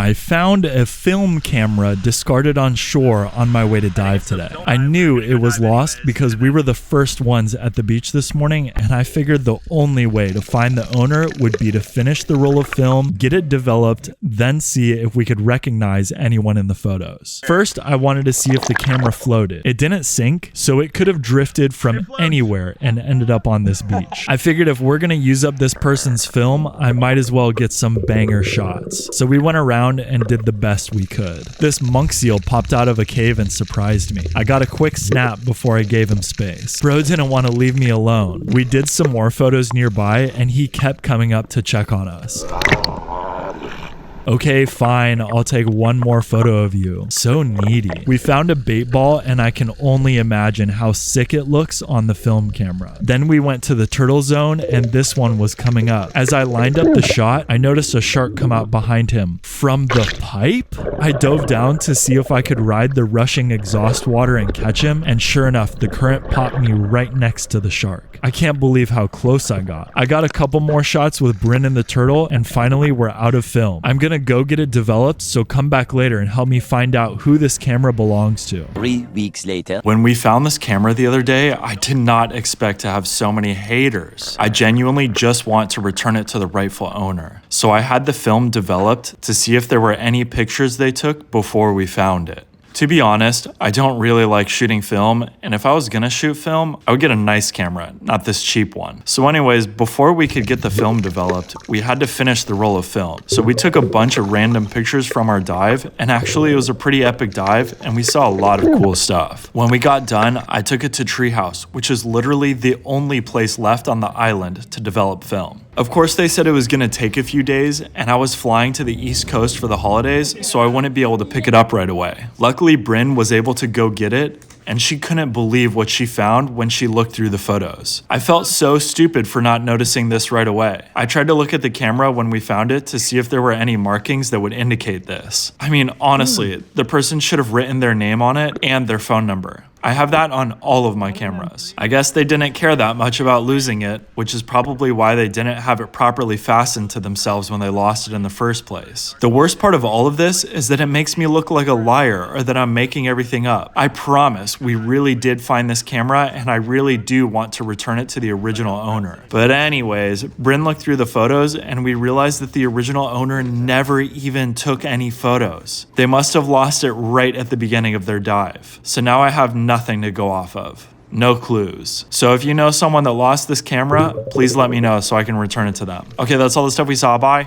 I found a film camera discarded on shore on my way to dive today. I knew it was lost because we were the first ones at the beach this morning, and I figured the only way to find the owner would be to finish the roll of film, get it developed, then see if we could recognize anyone in the photos. First, I wanted to see if the camera floated. It didn't sink, so it could have drifted from anywhere and ended up on this beach. I figured if we're gonna use up this person's film, I might as well get some banger shots. So we went around and did the best we could. This monk seal popped out of a cave and surprised me. I got a quick snap before I gave him space. Bro didn't want to leave me alone. We did some more photos nearby and he kept coming up to check on us. Okay, fine, I'll take one more photo of you. So needy. We found a bait ball and I can only imagine how sick it looks on the film camera. Then we went to the turtle zone and this one was coming up. As I lined up the shot, I noticed a shark come out behind him. From the pipe? I dove down to see if I could ride the rushing exhaust water and catch him, and sure enough, the current popped me right next to the shark. I can't believe how close I got. I got a couple more shots with Bryn and the turtle, and finally we're out of film. I'm gonna go get it developed, so come back later and help me find out who this camera belongs to. 3 weeks later. When we found this camera the other day, I did not expect to have so many haters. I genuinely just want to return it to the rightful owner. So I had the film developed to see if there were any pictures they took before we found it. To be honest, I don't really like shooting film, and if I was gonna shoot film, I would get a nice camera, not this cheap one. So anyways, before we could get the film developed, we had to finish the roll of film. So we took a bunch of random pictures from our dive, and actually it was a pretty epic dive, and we saw a lot of cool stuff. When we got done, I took it to Treehouse, which is literally the only place left on the island to develop film. Of course, they said it was gonna take a few days, and I was flying to the East Coast for the holidays, so I wouldn't be able to pick it up right away. Luckily, Bryn was able to go get it, and she couldn't believe what she found when she looked through the photos. I felt so stupid for not noticing this right away. I tried to look at the camera when we found it to see if there were any markings that would indicate this. I mean, honestly, the person should have written their name on it and their phone number. I have that on all of my cameras. I guess they didn't care that much about losing it, which is probably why they didn't have it properly fastened to themselves when they lost it in the first place. The worst part of all of this is that it makes me look like a liar or that I'm making everything up. I promise we really did find this camera and I really do want to return it to the original owner. But anyways, Bryn looked through the photos and we realized that the original owner never even took any photos. They must have lost it right at the beginning of their dive. So now I have nothing to go off of. No clues. So if you know someone that lost this camera, please let me know so I can return it to them. Okay, that's all the stuff we saw. Bye.